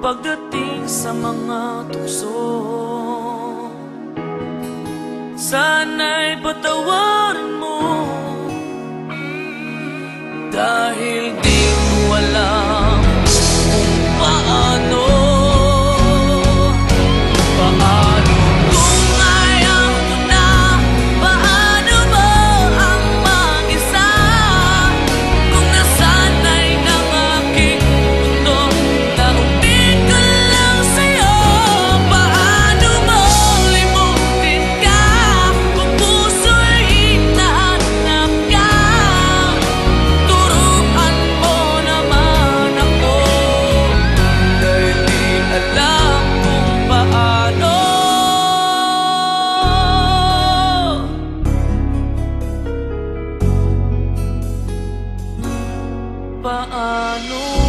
pagdating sa mga tukso. Sana'y patawarin mo, dahil di ko alam kung paano. Paano kung ayaw mo na? Paano mo ang mag-isa? Kung nasanay ng aking mundo na umig ko lang sa'yo. Paano mo limutin ka kung puso'y hinahanap ka? Turuan mo naman ako, dahil di alam kung paano. Paano?